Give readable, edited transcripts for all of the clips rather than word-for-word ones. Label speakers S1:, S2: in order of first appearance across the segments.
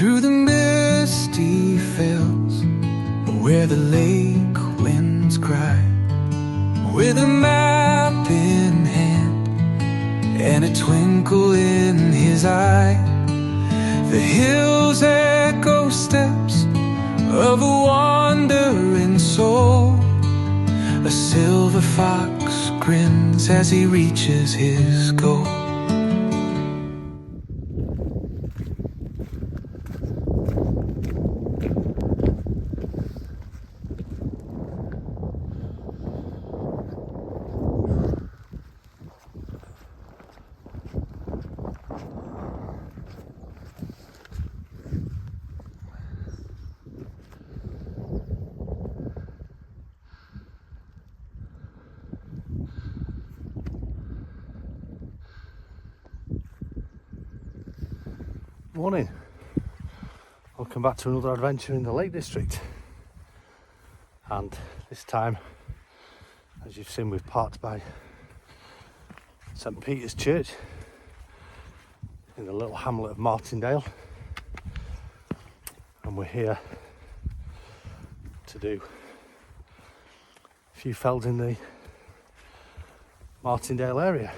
S1: through the misty fells, where the lake winds cry, with a map in hand and a twinkle in his eye. The hills echo steps of a wandering soul. A silver fox grins as he reaches his goal.
S2: Morning, welcome back to another adventure in the Lake District, and this time, as you've seen, we've parked by St Peter's Church in the little hamlet of Martindale, and we're here to do a few fells in the Martindale area.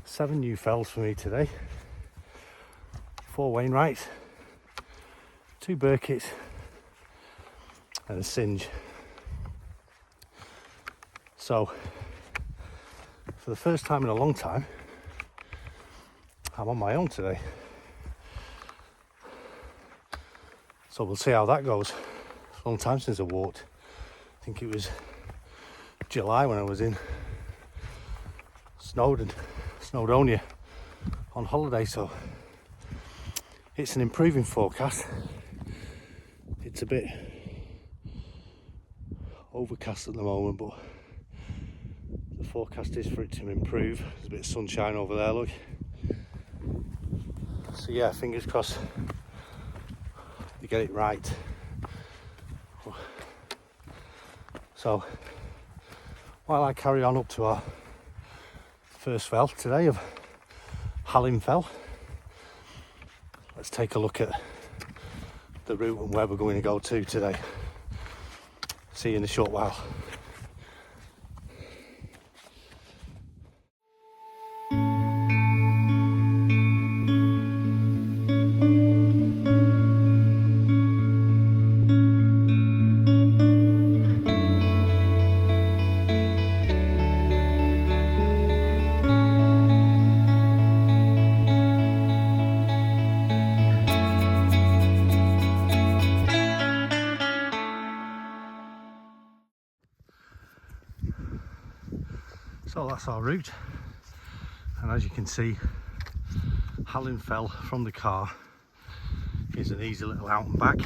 S2: 7 new fells for me today. 4 Wainwrights, 2 Burkitts and a Singe. So, for the first time in a long time, I'm on my own today. So we'll see how that goes. It's a long time since I walked. I think it was July when I was in Snowdonia on holiday, so it's an improving forecast. It's a bit overcast at the moment, but the forecast is for it to improve. There's a bit of sunshine over there, look. So yeah, fingers crossed they get it right. So while I carry on up to our first fell today of Hallin Fell, let's take a look at the route and where we're going to go to today. See you in a short while. So that's our route, and as you can see, Hallin Fell from the car is an easy little out and back.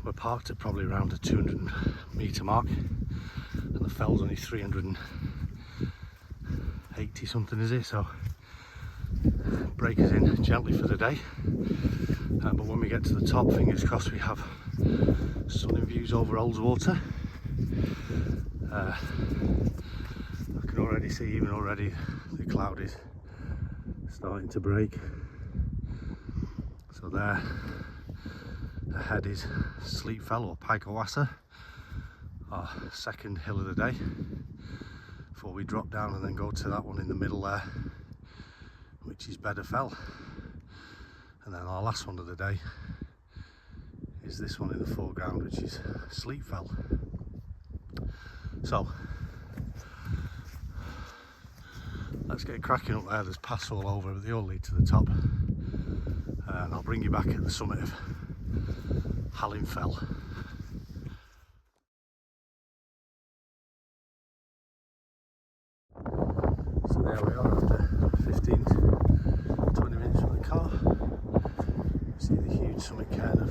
S2: We're parked at probably around a 200 metre mark, and the fell's only 380 something, is it? So brake us in gently for the day, but when we get to the top, fingers crossed, we have stunning views over Oldswater. I can already see, even already, the cloud is starting to break. So there ahead is Sleep Fell or Pikawassa, our second hill of the day, before we drop down and then go to that one in the middle there, which is Beda Fell. And then our last one of the day is this one in the foreground, which is Sleep Fell. So let's get cracking up there. There's paths all over, but they all lead to the top, and I'll bring you back at the summit of Hallin Fell. So there we are after 15 to 20 minutes from the car. You see the huge summit cairn of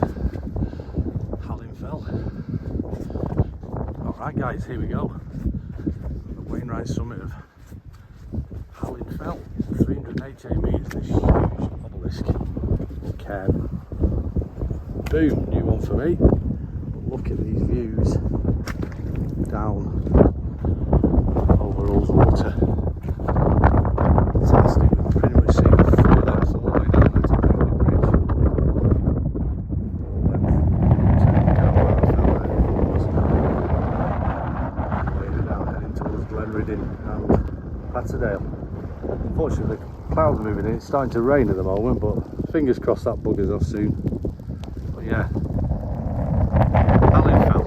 S2: Hallin Fell. Alright guys, here we go. The Wainwright summit of Hallin Fell. 388 metres, this huge obelisk cairn. Boom, new one for me. But look at these views down over Oldswater. Fantastic, we can pretty much see the full length all the way down there to Wainwrights and Martindale. Unfortunately, the clouds moving in. It's starting to rain at the moment, but fingers crossed that buggers off soon. But yeah, Hallin Fell.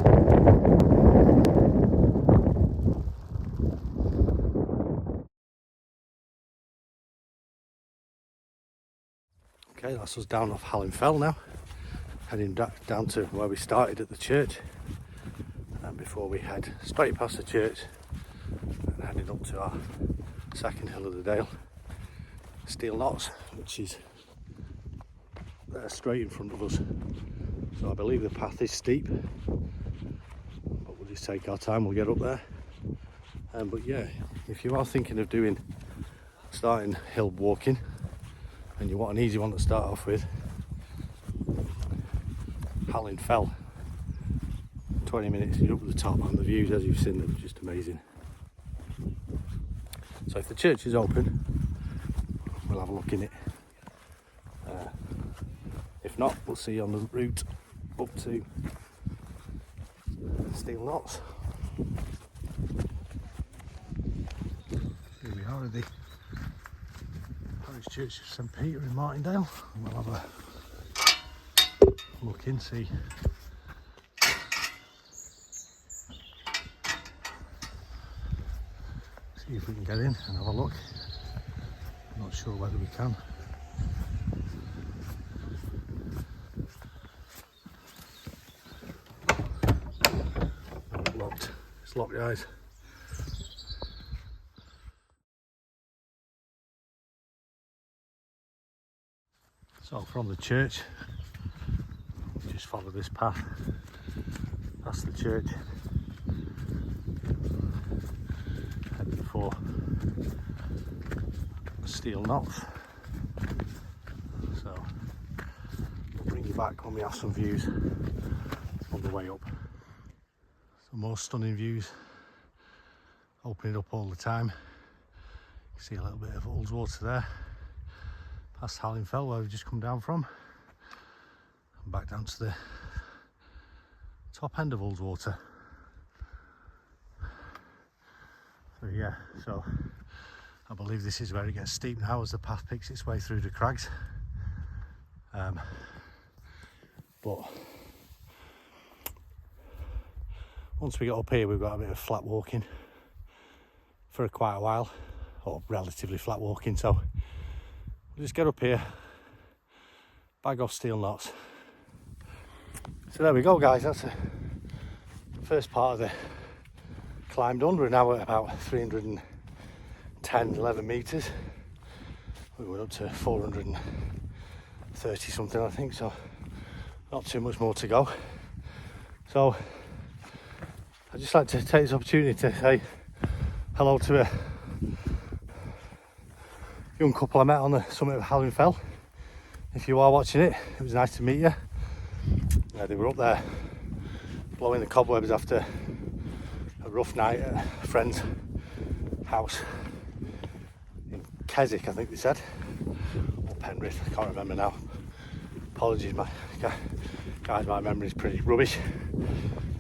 S2: Okay, that's us down off Hallin Fell now, heading down to where we started at the church, and before we head straight past the church and heading up to our second hill of the dale, Steel Knots, which is straight in front of us. So I believe the path is steep, but we'll just take our time, we'll get up there. But yeah, if you are thinking of starting hill walking and you want an easy one to start off with, Hallin Fell, 20 minutes, you're up at the top, and the views, as you've seen, are just amazing. So if the church is open, we'll have a look in it. If not, we'll see you on the route up to Steel Knots. Here we are at the Parish Church of St Peter in Martindale, and we'll have a look in, see if we can get in and have a look. I'm not sure whether we can. Locked. It's locked, guys. So from the church, just follow this path past the church, heading for Steel Knots. So we'll bring you back when we have some views on the way up. Some more stunning views opening up all the time. You can see a little bit of Ullswater there, past Hallin Fell where we've just come down from, and back down to the top end of Ullswater. So yeah, so I believe this is where it gets steep now as the path picks its way through the crags. But once we get up here, we've got a bit of flat walking for quite a while, or relatively flat walking. So we'll just get up here, bag off Steel Knots. So there we go, guys. That's the first part of the climb done. We're now at about 311 metres. We went up to 430 something, I think, so not too much more to go. So I'd just like to take this opportunity to say hello to a young couple I met on the summit of Hallin Fell. If you are watching it, it was nice to meet you. They were up there blowing the cobwebs after a rough night at a friend's house in Keswick, I think they said, or Penrith, I can't remember now. Apologies, guys, my memory's pretty rubbish.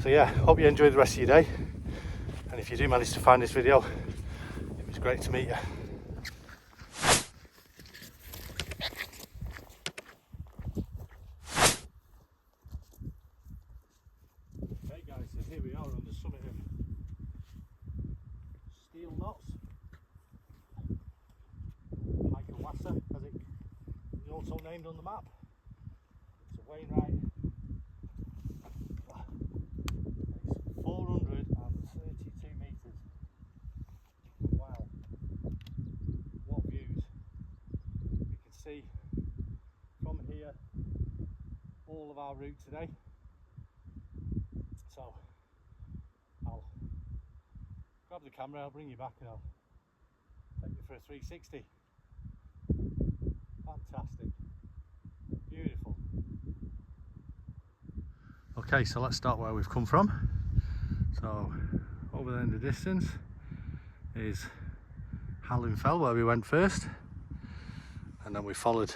S2: So yeah, hope you enjoy the rest of your day, and if you do manage to find this video, it was great to meet you. Okay guys, so here we are on the summit of Steel Knots, as it is also named on the map. It's a Wainwright. It's 432 metres. Wow, what views. We can see from here all of our route today. So I'll grab the camera, I'll bring you back, and I'll take you for a 360. Fantastic, beautiful. Okay, so let's start where we've come from. So over there in the distance is Hallin Fell, where we went first, and then we followed,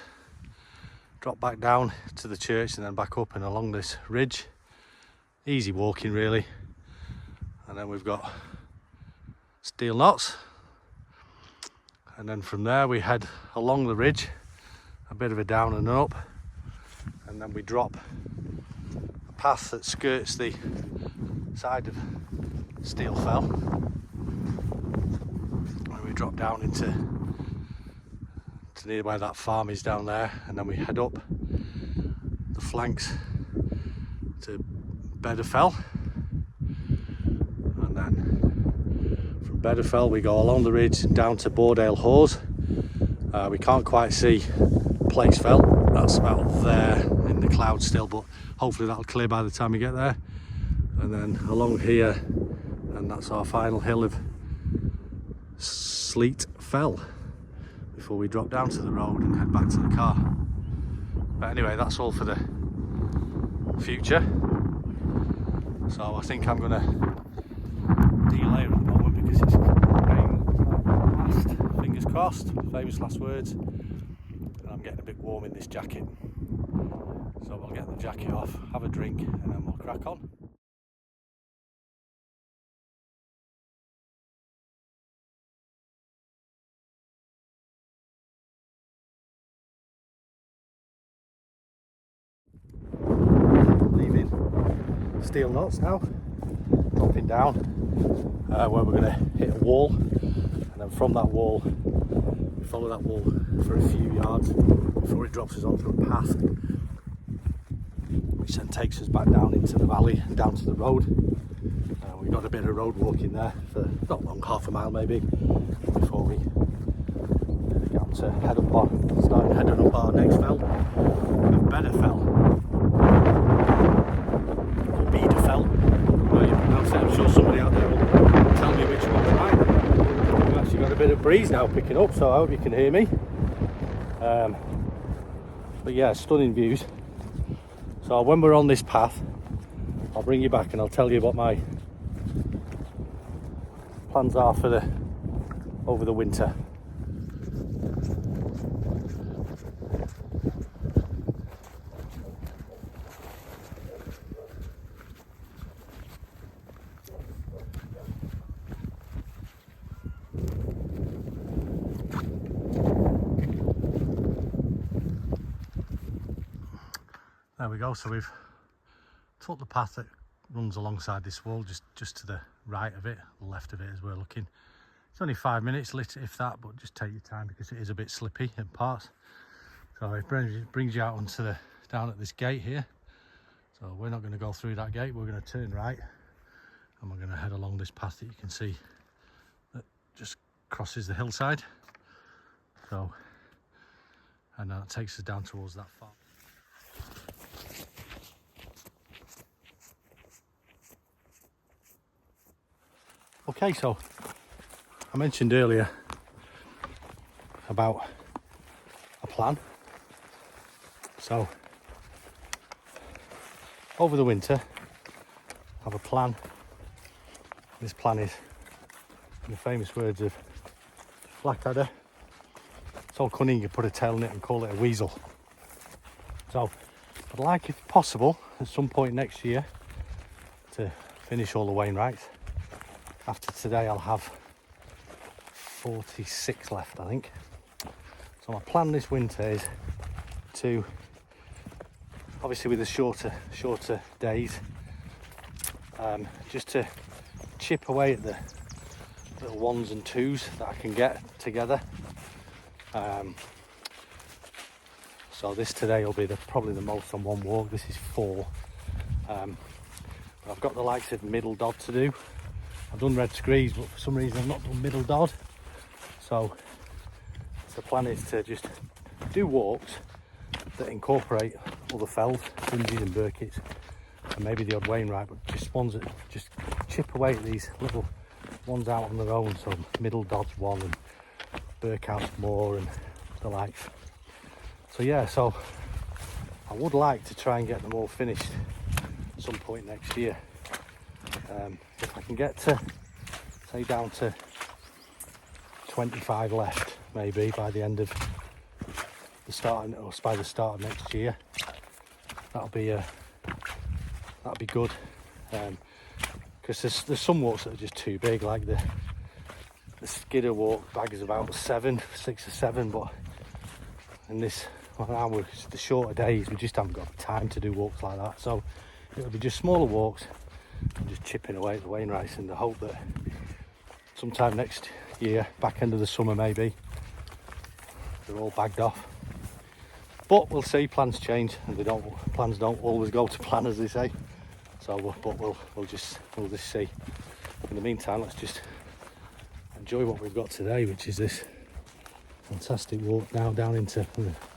S2: dropped back down to the church and then back up and along this ridge. Easy walking really, and then we've got steel knots, and then from there we head along the ridge, a bit of a down and an up, and then we drop a path that skirts the side of Steel Fell, and we drop down into near where that farm is down there, and then we head up the flanks to Beda Fell, and then from Beda Fell we go along the ridge down to Bordale Hawes. We can't quite see Place Fell, that's about there in the clouds still, but hopefully that'll clear by the time we get there. And then along here, and that's our final hill of Sleet Fell before we drop down to the road and head back to the car. But anyway, that's all for the future. So I think I'm gonna delayer at the moment because it's raining fast. Fingers crossed, famous last words. And I'm getting a bit warm in this jacket. So we'll get the jacket off, have a drink, and then we'll crack on. Leaving steel knots now, dropping down where we're going to hit a wall, and then from that wall we follow that wall for a few yards before it drops us onto a path which then takes us back down into the valley and down to the road. We've got a bit of road walking there for not long, half a mile maybe, before we get on to start heading up our next fell, Beda Fell. Beda Fell, well, you pronounce it. I'm sure somebody out there will tell me which one's right. We've actually got a bit of breeze now picking up, so I hope you can hear me. But yeah, stunning views. So when we're on this path, I'll bring you back and I'll tell you what my plans are for over the winter. There we go, so we've took the path that runs alongside this wall, just to the right of it, the left of it as we're looking. It's only 5 minutes lit, if that, but just take your time because it is a bit slippy in parts. So it brings you out onto down at this gate here. So we're not going to go through that gate, we're going to turn right and we're going to head along this path that you can see that just crosses the hillside. So, and that takes us down towards that farm. Okay, so I mentioned earlier about a plan. So over the winter, I have a plan. This plan is, in the famous words of Blackadder, so cunning you put a tail in it and call it a weasel. So I'd like, if possible, at some point next year to finish all the Wainwrights. After today I'll have 46 left, I think. So my plan this winter is to, obviously with the shorter days, just to chip away at the little ones and twos that I can get together. So this today will be probably the most on one walk. This is 4. But I've got the likes of Middle Dod to do. I've done Red Screes, but for some reason I've not done Middle Dod. So the plan is to just do walks that incorporate other fells, fringes and burkets, and maybe the odd Wainwright, but just ones that just chip away at these little ones out on their own. So Middle Dod's one, and Burkhouse Moor and the likes. So yeah, so I would like to try and get them all finished at some point next year. If I can get to, say, down to 25 left, maybe by the end of the start, or by the start of next year, that'll be good. Because there's some walks that are just too big, like the the skidder walk bag is about 6 or 7, but in this, well, now it's the shorter days, we just haven't got time to do walks like that, so it'll be just smaller walks and just chipping away at the Wainwrights in the hope that sometime next year, back end of the summer maybe, they're all bagged off. But we'll see, plans change, and plans don't always go to plan, as they say. So, but we'll just see. In the meantime, let's just enjoy what we've got today, which is this fantastic walk now down into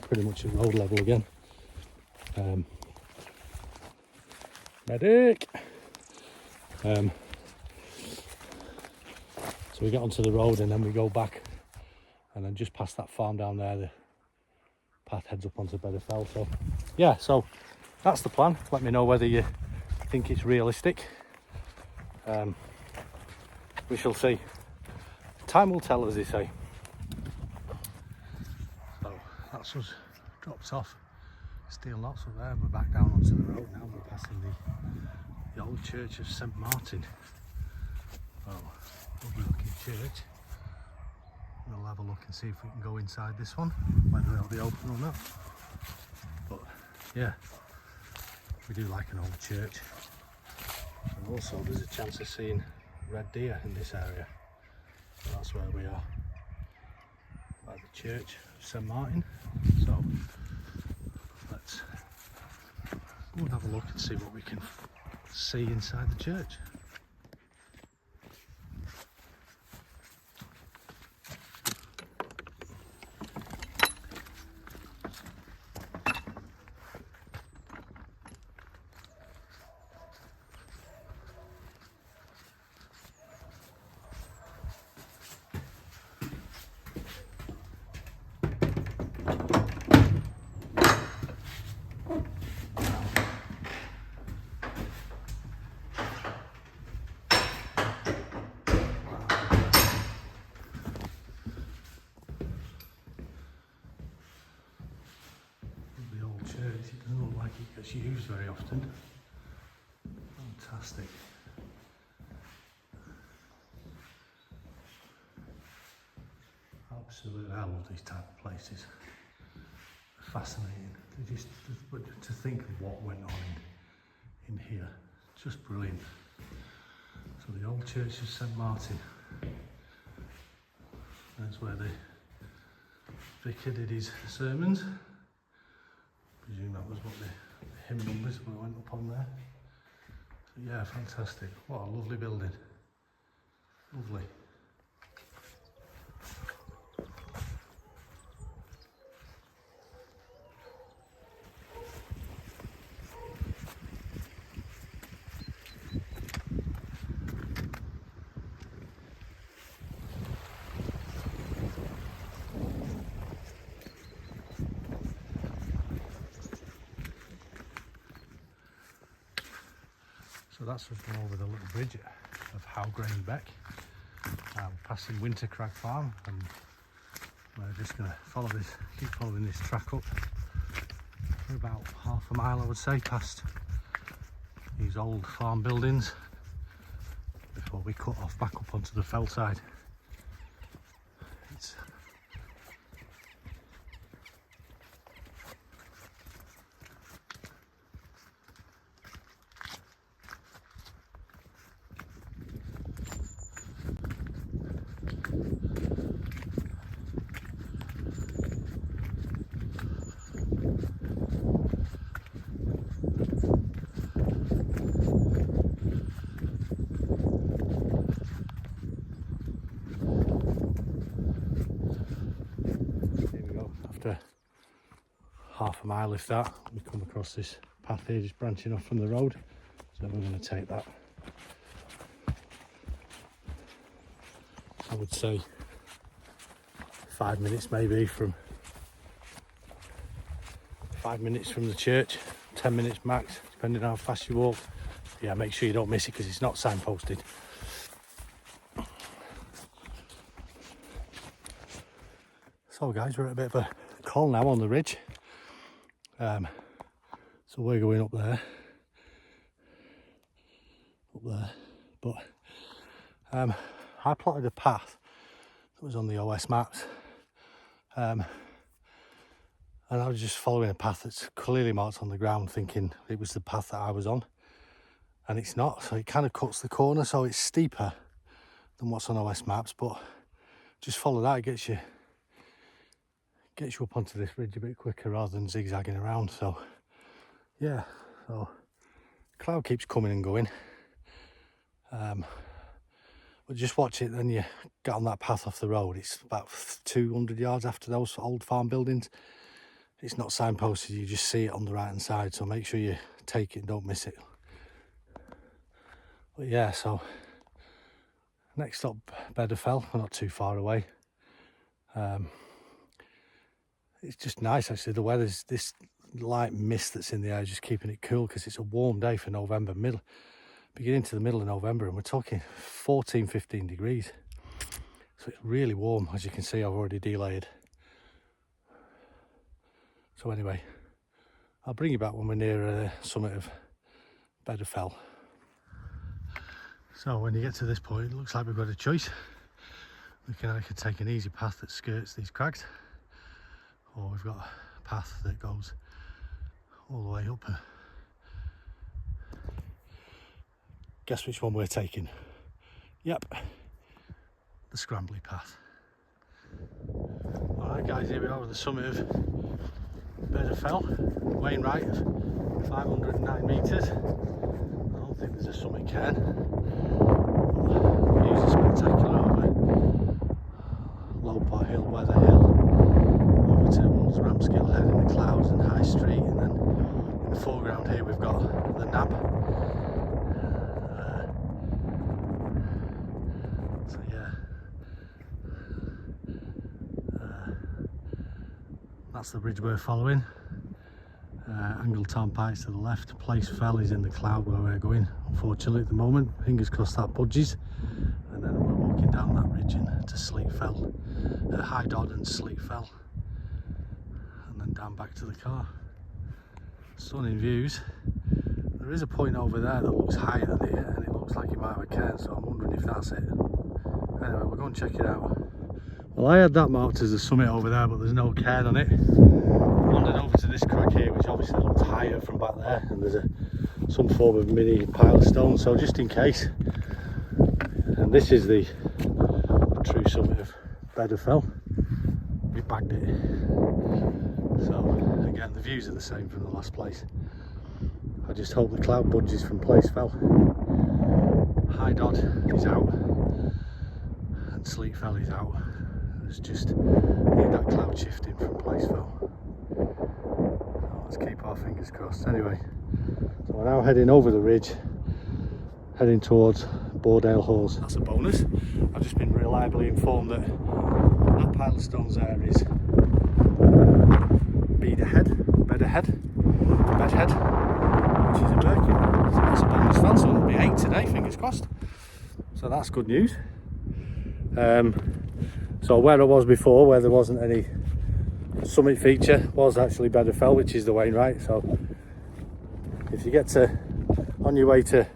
S2: pretty much at road level again. Medic! So we get onto the road and then we go back, and then just past that farm down there, the path heads up onto Beda Fell. So yeah, so that's the plan. Let me know whether you think it's realistic. We shall see. Time will tell, as they say. So that's us dropped off steel knots up there. We're back down onto the road now. We're passing the old church of St Martin. Oh, lovely looking church. We'll have a look and see if we can go inside this one, whether it'll be open or not. But yeah, we do like an old church. And also there's a chance of seeing red deer in this area. So that's where we are, by the church of St Martin. So let's go and have a look and see what we can see inside the church. It doesn't look like it gets used very often. Fantastic. Absolutely, I love these type of places. Fascinating. To think of what went on in here, just brilliant. So the old church of St Martin. That's where the vicar did his sermons. I presume that was what the hymn numbers went up on there. So yeah, fantastic. What a lovely building. Lovely. So that's us going over the little bridge of Howgrain Beck. We're passing Winter Crag Farm, and we're just going to keep following this track up for about half a mile, I would say, past these old farm buildings before we cut off back up onto the fell side. It's half a mile, if that, we come across this path here just branching off from the road, so we're going to take that. I would say 5 minutes maybe from 5 minutes from the church, 10 minutes max, depending on how fast you walk. Yeah, make sure you don't miss it because it's not signposted. So guys, we're at a bit of a col now on the ridge. So we're going up there, but I plotted a path that was on the OS maps. And I was just following a path that's clearly marked on the ground, thinking it was the path that I was on, and it's not. So it kind of cuts the corner, so it's steeper than what's on OS maps, but just follow that. It gets you up onto this ridge a bit quicker rather than zigzagging around. So yeah, so cloud keeps coming and going, but just watch it. Then you get on that path off the road. It's about 200 yards after those old farm buildings. It's not signposted, you just see it on the right hand side, so make sure you take it and don't miss it. But yeah, so next up, Beda Fell. We're not too far away. It's just nice actually. The weather's this light mist that's in the air, just keeping it cool, because it's a warm day for November, beginning to the middle of November, and we're talking 14-15 degrees. So it's really warm. As you can see, I've already delayed. So anyway, I'll bring you back when we're near the summit of Beda Fell. So when you get to this point, it looks like we've got a choice. We can either take an easy path that skirts these crags, or we've got a path that goes all the way up. Guess which one we're taking? Yep, the scrambly path. Alright guys, here we are at the summit of Beda Fell, Wainwright of 509 metres. I don't think there's a summit cairn. The views are spectacular over Lowpot Hill, Weather Hill, over towards Ramsgill Head in the clouds and High Street, and then in the foreground here we've got the Nab. So yeah, that's the bridge we're following. Angleton Pikes to the left. Place Fell is in the cloud where we're going, unfortunately at the moment. Fingers crossed that budges. And then we're walking down that ridge into Sleet Fell, High Dodd and Sleet Fell, and then down back to the car. Stunning views. There is a point over there that looks higher than here, and it looks like it might have a cairn, so I'm wondering if that's it. Anyway, we'll go and check it out. Well, I had that marked as the summit over there, but there's no cairn on it. Wandered over to this crag here, which obviously looks higher from back there, and there's some form of mini pile of stone, so just in case. And this is the true summit of Beda Fell. We bagged it. So again, the views are the same from the last place. I just hope the cloud budges from Place Fell. High Dodd is out, and Sleet Fell is out. It's just need that cloud shifting from Place Fell. So let's keep our fingers crossed. Anyway, so we're now heading over the ridge, heading towards Bordale Halls. That's a bonus. I've just been reliably informed that that pile of stones there is Beda Head, which is a Birkin. So that's a bonus fan, so it'll be 8 today, fingers crossed. So that's good news. So where I was before, where there wasn't any summit feature, was actually Beda Fell, which is the Wainwright. So if you get on your way to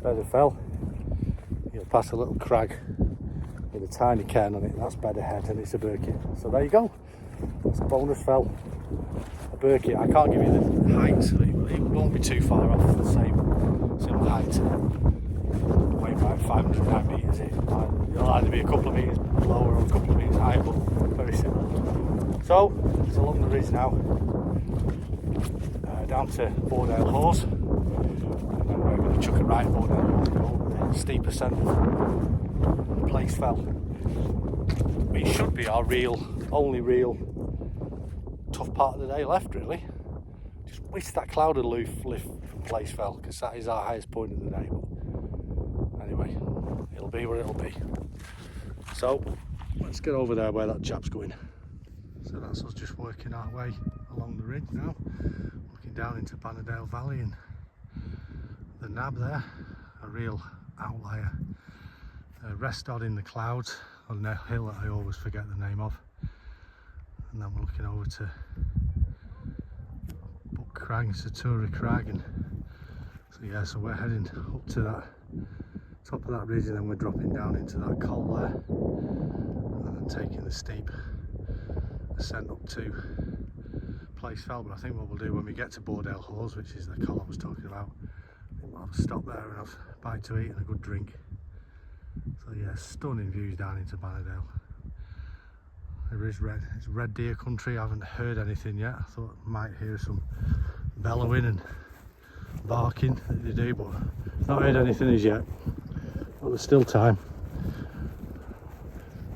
S2: Beda Fell, you'll pass a little crag with a tiny cairn on it. That's Beda Head, and it's a Birkin. So there you go. That's a bonus fell, a Birkin. I can't give you the height, so it won't be too far off the same height. Wainwright 509 metres. It'll either be a couple of metres lower or a couple of metres higher, but very similar. So it's along the ridge now, down to Bordale Halls, and then we're going to chuck a right Bordale Halls and go up the steep ascent of Place Fell, which should be our only real tough part of the day left, really. Just whisk that cloud aloof lift from Place Fell, because that is our highest point of the day. But anyway, it'll be where it'll be. So let's get over there where that chap's going. So that's us just working our way along the ridge now, looking down into Martindale Valley, and the Nab there, a real outlier. Rest Dodd in the clouds on a hill that I always forget the name of. And then we're looking over to Buck Crag and Satura Crag, and so yeah, so we're heading up to that top of that ridge, and then we're dropping down into that col there, and then taking the steep ascent up to Place Fell. But I think what we'll do when we get to Bordale Hawes, which is the col I was talking about, we'll have a stop there and have a bite to eat and a good drink. So yeah, stunning views down into Martindale. There is it's red deer country. I haven't heard anything yet. I thought I might hear some bellowing and barking that they do, but not heard anything as yet. But there's still time.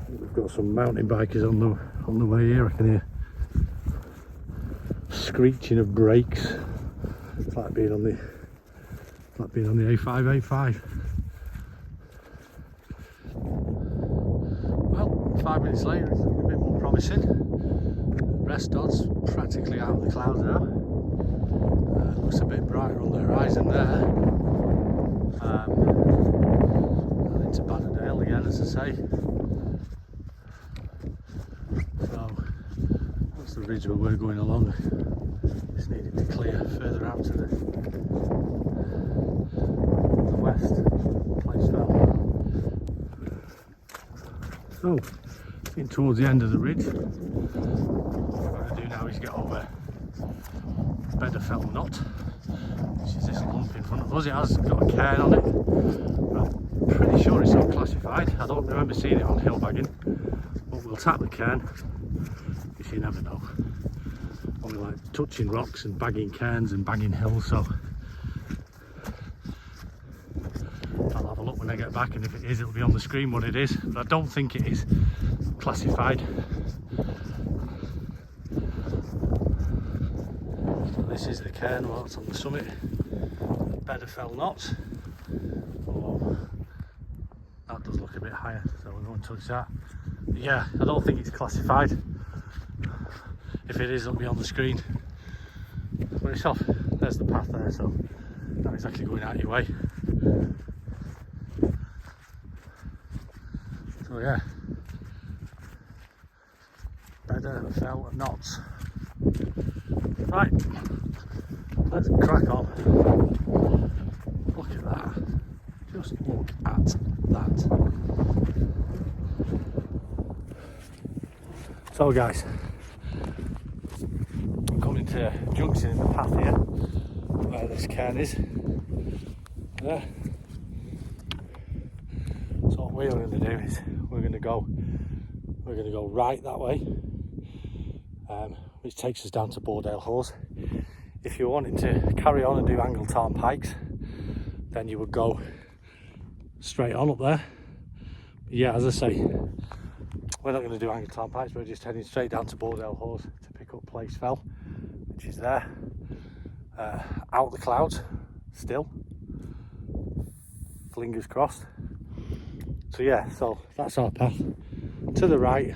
S2: We've got some mountain bikers on the way here. I can hear screeching of brakes. It's like being on the A585. Well, 5 minutes later, it's looking a bit more promising. Rest odds practically out of the clouds now. Looks a bit brighter on the horizon there. Into Martindale again, as I say. So that's the ridge where we're going along. Just needed to clear further out to the west, Place Fell. So, getting towards the end of the ridge. What we're going to do now is get over Beda Fell Knot, which is this lump in front of us. It has got a cairn on it. I'm pretty sure it's not classified. I don't remember seeing it on hill bagging, but we'll tap the cairn, because you never know. We like touching rocks and bagging cairns and bagging hills, so I'll have a look when I get back, and if it is, it'll be on the screen what it is, but I don't think it is classified. So this is the cairn while it's on the summit, Beda Fell Knot. Oh, that does look a bit higher, so we won't touch that. But yeah, I don't think it's classified. If it is, it'll be on the screen. But it's off. There's the path there, so not exactly going out your way. So yeah, Beda Fell Knot. Right, let's crack on. Look at that. Just look at that. So guys, coming to a junction in the path here where this cairn is. There. So what we're going to do is we're going to go right that way, which takes us down to Bordale Hawes. If you wanted to carry on and do angle tarn pikes, then you would go straight on up there. But yeah, as I say, we're not going to do angle tarn pikes. We're just heading straight down to Bordale Hawes to pick up Place Fell, which is there, out the clouds still, fingers crossed. So yeah, so that's our path. To the right,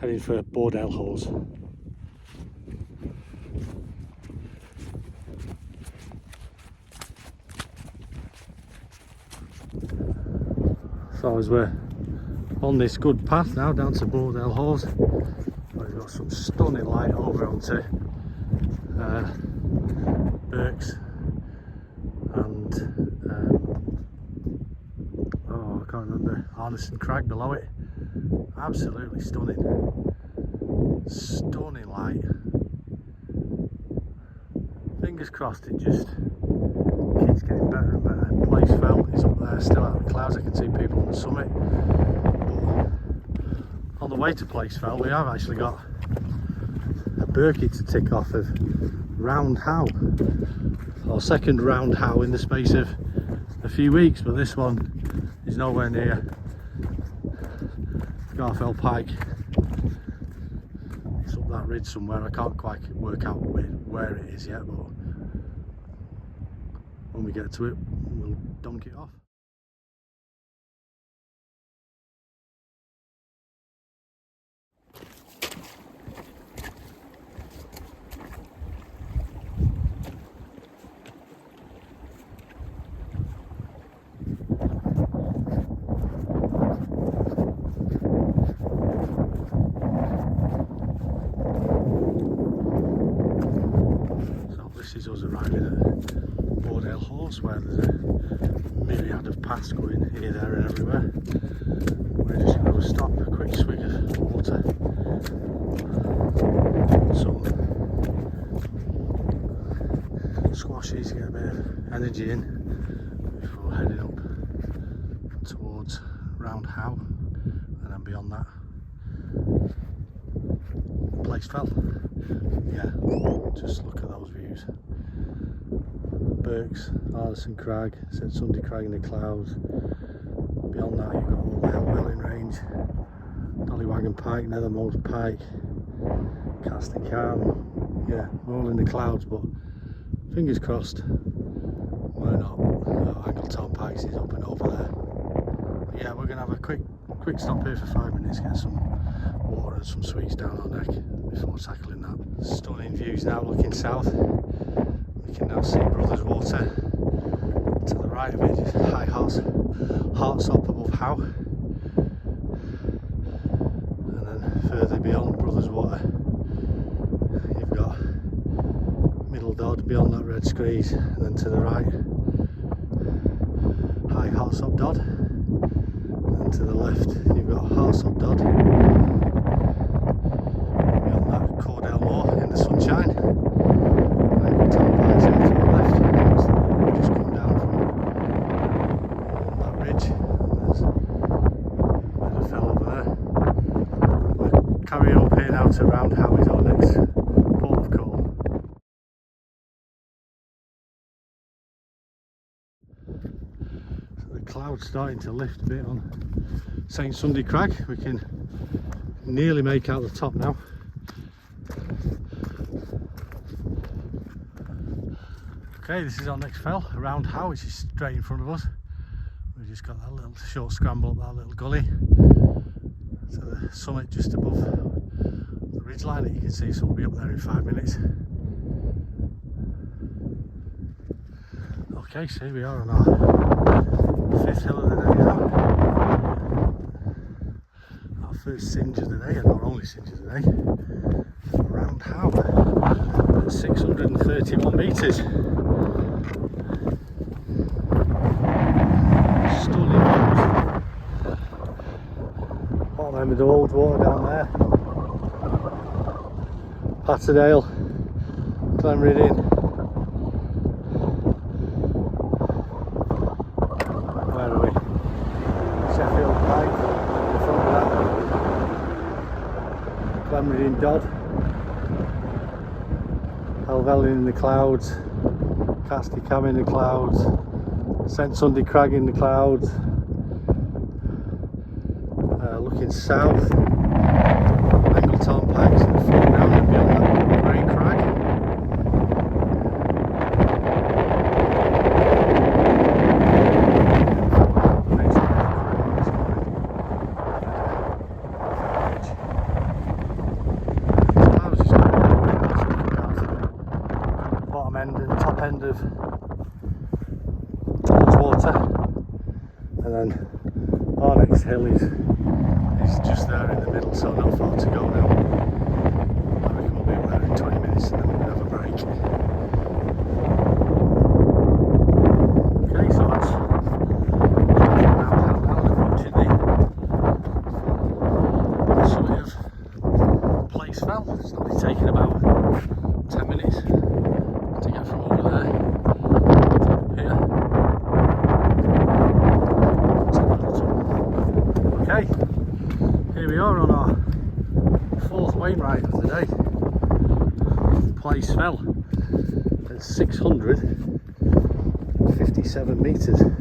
S2: heading for Bordale Hawes. So as we're on this good path now down to Bordale Hawes, we've got some stunning light over onto Burks and oh, I can't remember, Arneson Crag below it. Absolutely stunning light. Fingers crossed it just keeps getting better and better. Place Fell is up there still out of the clouds. I can see people on the summit, but on the way to Place Fell we have actually got a Berkey to tick off of Round How, our second Round How in the space of a few weeks, but this one is nowhere near Garfell Pike. It's up that ridge somewhere. I can't quite work out where it is yet, but when we get to it we'll dunk it off. This is us arriving at Bordale Hawes, where there's a myriad of paths going here, there and everywhere. We're just going to stop, a quick swig of water, some squashes, get a bit of energy in before heading up towards Round How, and then beyond that, Place Fell. Yeah, just look at those views. Burks, Ardison Crag, St Sunday Crag in the clouds. Beyond that you've got all the Helvellyn Range, Dollywagon Pike, Nethermold Pike, Casting Calm. Yeah, all in the clouds, but fingers crossed we're not. Angletown Pikes is up and over there. But yeah, we're going to have a quick stop here for 5 minutes, get some water and some sweets down our neck before tackling that. Stunning views now looking south. We can now see Brothers Water to the right of it, just high hearts up above How. And then further beyond Brothers Water, you've got Middle Dodd beyond that red screes, and then to the right, High Hartsop Dodd, and to the left you've got Hartsop Dodd. Beyond that, Cordell Moor in the sunshine. And Tom Pikes to the left. We've just come down from that ridge, and there's Beda Fell over there. We're carrying up here now to Round How is our next port of call. So the clouds starting to lift a bit on St Sunday Crag. We can nearly make out the top now. Okay, this is our next fell, Round How, which is straight in front of us. We've just got that little short scramble up that little gully to the summit just above the ridge line that you can see, so we'll be up there in 5 minutes. Okay, so here we are on our 5th hill of the day now. Our first singe of the day, and our only singe of the day. Round How at 631 metres. Stunning views. Bottom end of the old water down there. Martindale, Glenriddin. Where are we? Sheffield Pike in front of that. Glenriddin Dodd. Helvellyn in the clouds. Casting Calm in the clouds. St Sunday Crag in the clouds. Looking south, Angletown Pikes in the foreground and beyond that grey crag. Clouds just down to the bottom end and top end of water, and then our next hill is just there in the middle, so not far to go now. I reckon we'll be up there in 20 minutes and then we're going to have a break. Okay, so that's now approaching the summit of Place Fell. It's only taken about 10 minutes to get from over there to up here. Okay. Here we are on our 4th Wainwright of the day. Place Fell at 657 metres. And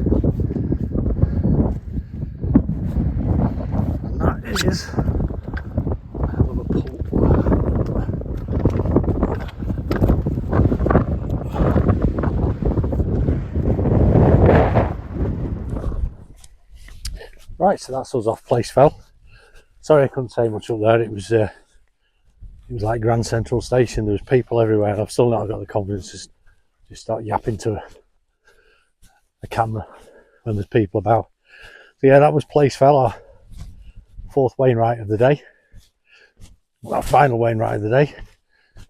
S2: that is a hell of a pull. Right, so that's us off Place Fell. Sorry I couldn't say much up there. It was like Grand Central Station. There was people everywhere, and I've still not got the confidence to just start yapping to a camera when there's people about. So yeah, that was Place Fell, our 4th Wainwright of the day. Our final Wainwright of the day,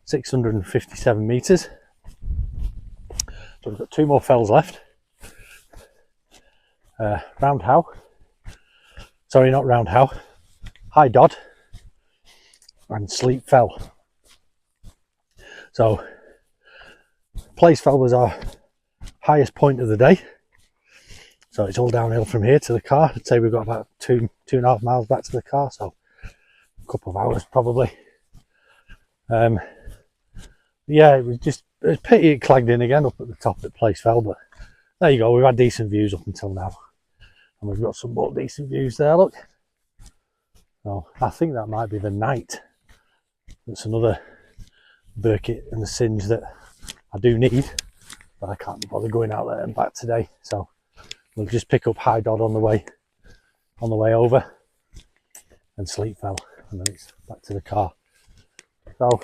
S2: 657 metres. So we've got 2 more fells left, Round How. Sorry, not Round How. High Dodd and Sleep Fell. So Place Fell was our highest point of the day. So it's all downhill from here to the car. I'd say we've got about 2.5 miles back to the car, so a couple of hours probably. Yeah, it was pity it clagged in again up at the top at Place Fell, but there you go, we've had decent views up until now. And we've got some more decent views there, look. So I think that might be the night. That's another Burkitt and the Singe that I do need, but I can't bother going out there and back today. So we'll just pick up High Dodd on the way over, and Sleep Fell, and then it's back to the car. So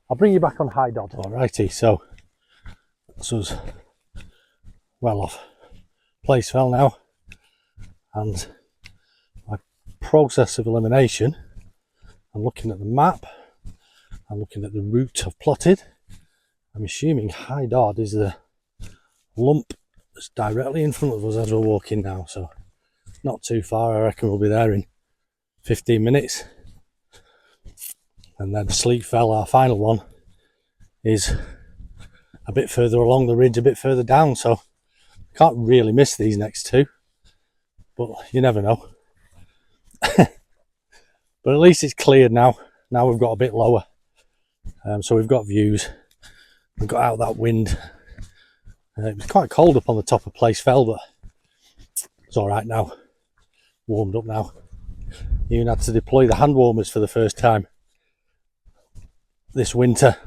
S2: I'll bring you back on High Dodd. Alrighty, so this was well off Place Fell now, and my process of elimination, I'm looking at the map, I'm looking at the route I've plotted. I'm assuming High Dodd is the lump that's directly in front of us as we're walking now, so not too far. I reckon we'll be there in 15 minutes. And then Sleep Fell, our final one, is a bit further along the ridge, a bit further down, so can't really miss these next two, but you never know. But at least it's cleared now. Now we've got a bit lower, so we've got views. We've got out that wind. It was quite cold up on the top of Place Fell, but it's all right now. Warmed up now. Even had to deploy the hand warmers for the first time this winter.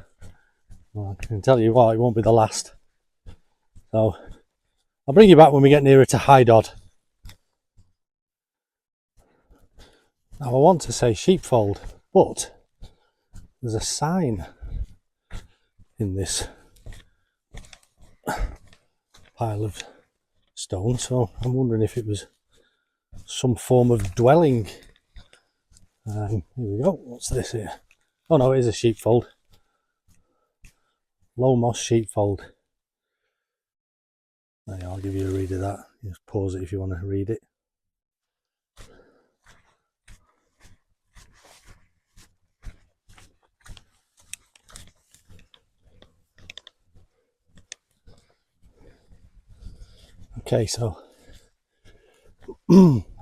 S2: Well, I can tell you what, it won't be the last. So I'll bring you back when we get nearer to High Dodd. Now I want to say sheepfold, but there's a sign in this pile of stone, so I'm wondering if it was some form of dwelling. Here we go. What's this here? Oh no, it is a sheepfold. Low moss sheepfold. There, I'll give you a read of that. Just pause it if you want to read it. Okay, so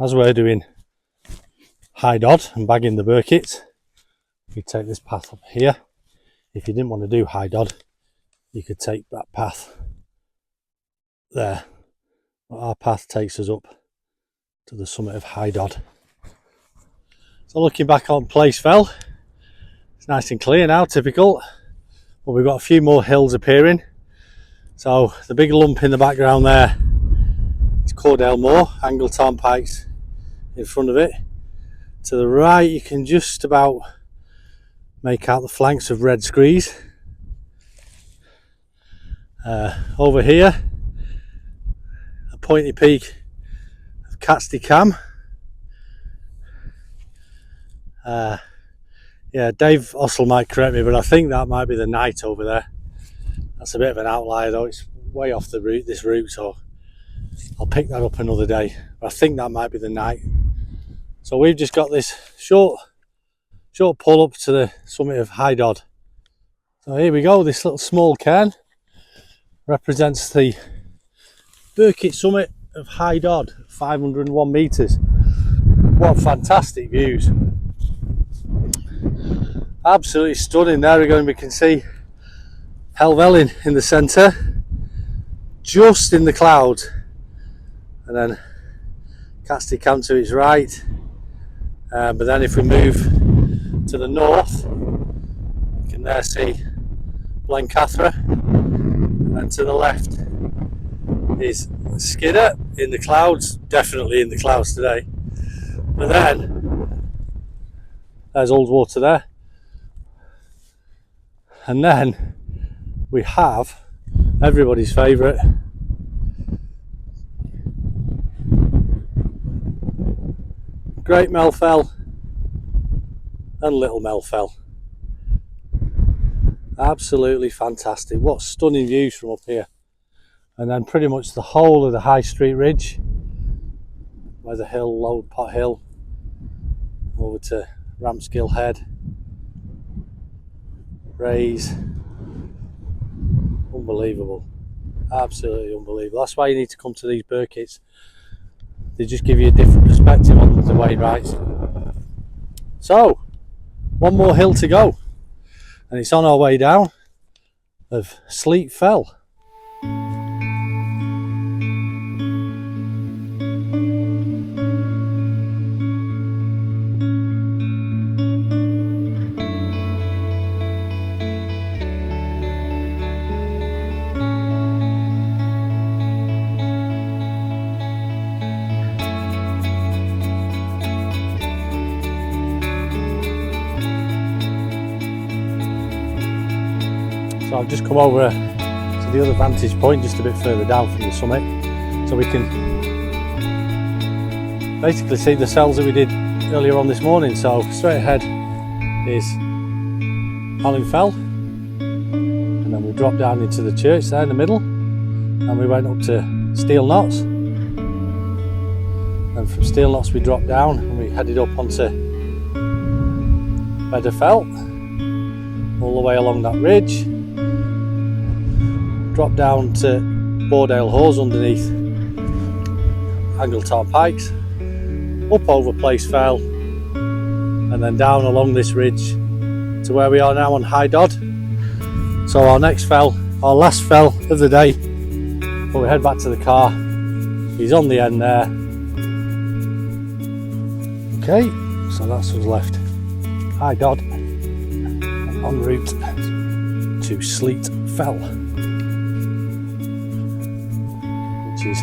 S2: as we're doing High Dodd and bagging the Burkitts, you take this path up here. If you didn't want to do High Dodd, you could take that path there. But our path takes us up to the summit of High Dodd. So looking back on Place Fell, it's nice and clear now, typical. But we've got a few more hills appearing. So the big lump in the background there, it's Cordell Moor, Angle Turnpike's in front of it. To the right you can just about make out the flanks of Red Screes. Over here, a pointy peak of Catstey Cam. Yeah, Dave Ossel might correct me, but I think that might be the night over there. That's a bit of an outlier though, it's way off the route, this route, so I'll pick that up another day. But I think that might be the night. So we've just got this short pull up to the summit of High Dodd. So here we go, this little small cairn represents the Burkitt summit of High Dodd, 501 metres. What fantastic views. Absolutely stunning. There we can see Helvellyn in the centre, just in the clouds, and then Catstey Cam to its right. But then if we move to the north, you can there see Blencathra, and then to the left is Skidder in the clouds, definitely in the clouds today. But then there's Ullswater there, and then we have everybody's favourite, Great Mel Fell and Little Mel Fell. Absolutely fantastic. What stunning views from up here. And then pretty much the whole of the High Street Ridge Weather Hill, Load Pot Hill, over to Ramskill Head, Rays. Unbelievable, absolutely unbelievable. That's why you need to come to these Burkitts. They just give you a different perspective on the Wainwrights. So, one more hill to go, and it's on our way down of Sleet Fell. So I've just come over to the other vantage point just a bit further down from the summit, so we can basically see the cells that we did earlier on this morning. So straight ahead is Hallin Fell, and then we dropped down into the church there in the middle, and we went up to Steel Knots, and from Steel Knots we dropped down and we headed up onto Beda Fell, all the way along that ridge. Drop down to Bordale Hawes underneath Angleton Pikes, up over Place Fell, and then down along this ridge to where we are now on High Dodd. So our next fell, our last fell of the day, before we head back to the car, is on the end there. Okay, so that's what's left. High Dodd, en route to Sleet Fell, which is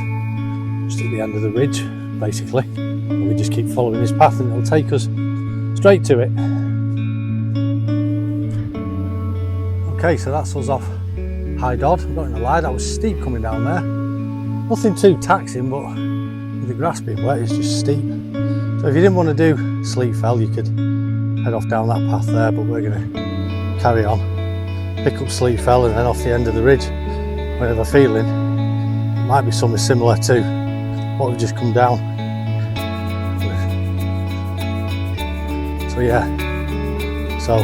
S2: just at the end of the ridge basically, and we just keep following this path and it'll take us straight to it. Okay, so that's us off High Dodd. I'm not gonna lie, that was steep coming down there. Nothing too taxing, but with the grass being wet, it's just steep. So if you didn't want to do Sleet Fell, you could head off down that path there, but we're gonna carry on, pick up Sleet Fell, and then off the end of the ridge. I have a feeling it might be something similar to what we've just come down. So yeah, so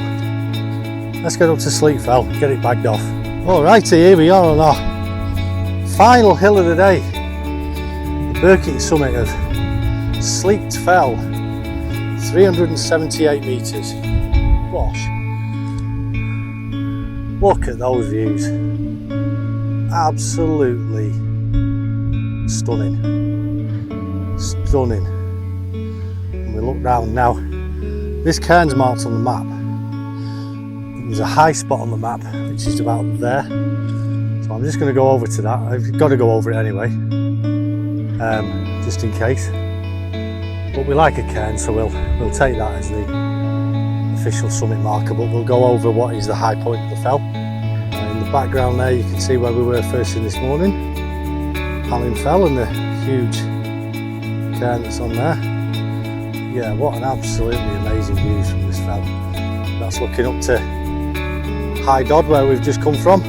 S2: let's get up to Sleet Fell, get it bagged off. Alrighty, here we are on our final hill of the day, the Burkitt summit of Sleet Fell, 378 metres. Gosh, look at those views, absolutely stunning, stunning. And we look round now, this cairn's marked on the map. There's a high spot on the map which is about there, so I'm just going to go over to that. I've got to go over it anyway, just in case, but we like a cairn, so we'll take that as the official summit marker, but we'll go over what is the high point of the fell. In the background there you can see where we were first thing this morning, Hallin Fell, and the huge cairn that's on there. Yeah, what an absolutely amazing view from this fell. That's looking up to High Dodd where we've just come from.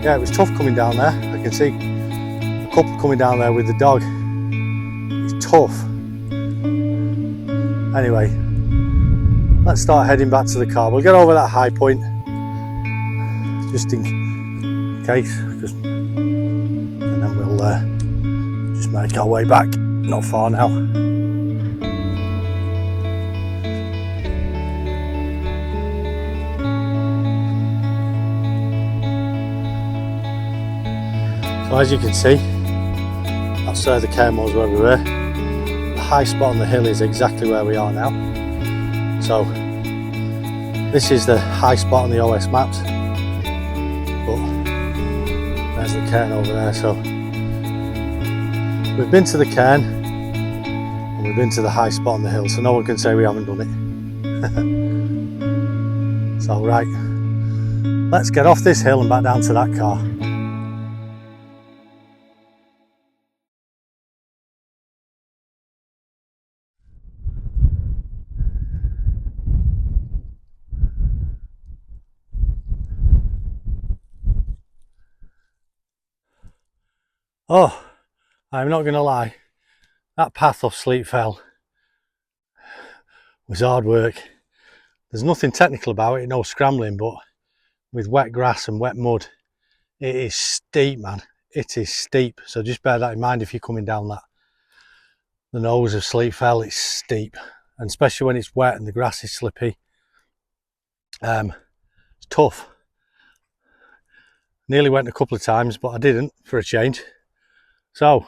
S2: Yeah, it was tough coming down there. I can see a couple coming down there with the dog. It's tough. Anyway, let's start heading back to the car. We'll get over that high point just in case, and then we'll just make our way back. Not far now. So as you can see, that's where the cairn was where we were. The high spot on the hill is exactly where we are now. So this is the high spot on the OS maps, but there's the cairn over there. So we've been to the cairn and we've been to the high spot on the hill, so no one can say we haven't done it. So right, let's get off this hill and back down to that car. Oh, I'm not going to lie, That path off Sleep Fell was hard work. There's nothing technical about it, no scrambling, but with wet grass and wet mud, it is steep, man. It is steep, so just bear that in mind if you're coming down the nose of Sleep Fell. It's steep, and especially when it's wet and the grass is slippy. It's tough. Nearly went a couple of times, but I didn't, for a change. So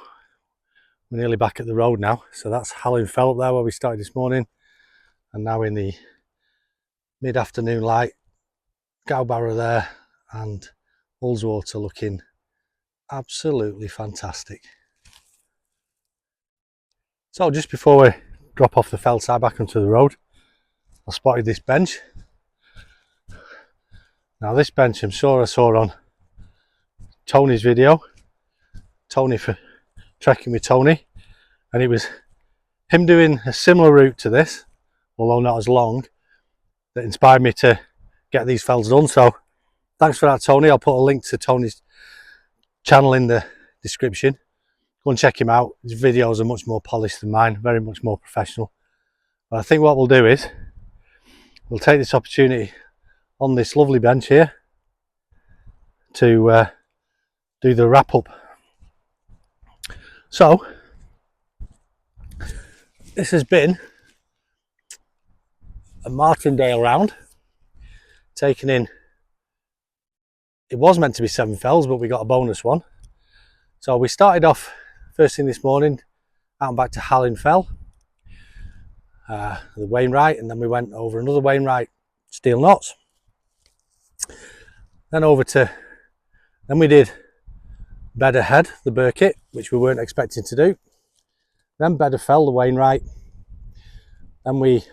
S2: we're nearly back at the road now. So that's Hallin Fell up there where we started this morning, and now in the mid-afternoon light, Gowbarrow there and Ullswater looking absolutely fantastic. So just before we drop off the fell side back onto the road, I spotted this bench. Now this bench I'm sure I saw on Tony's video, Tony for trekking with Tony, and it was him doing a similar route to this, although not as long, that inspired me to get these fells done. So thanks for that, Tony. I'll put a link to Tony's channel in the description. Go and check him out. His videos are much more polished than mine, very much more professional. But I think what we'll do is we'll take this opportunity on this lovely bench here to do the wrap up. So this has been a Martindale round, taken in, it was meant to be 7 fells, but we got a bonus one. So we started off first thing this morning out and back to Hallin Fell, the Wainwright, and then we went over another Wainwright, steel knots, then we did Beda Head, the Burkitt, which we weren't expecting to do, then Beda Fell, the Wainwright, then we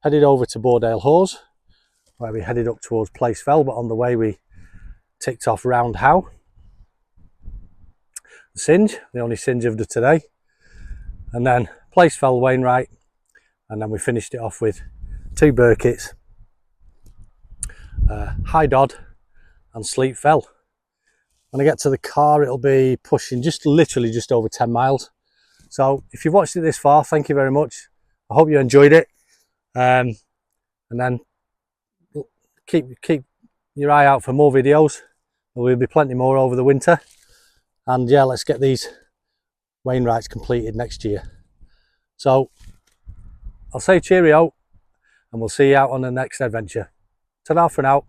S2: headed over to Bordale Hawes, where we headed up towards Place Fell, but on the way we ticked off Round How, the Singe, the only Singe of the today, and then Place Fell, Wainwright, and then we finished it off with 2 Burkitts, High Dodd and Sleep Fell. When I get to the car, it'll be pushing literally just over 10 miles. So if you've watched it this far, thank you very much. I hope you enjoyed it. And then keep your eye out for more videos. There will be plenty more over the winter. And yeah, let's get these Wainwrights completed next year. So I'll say cheerio, and we'll see you out on the next adventure. Ta-ra for now.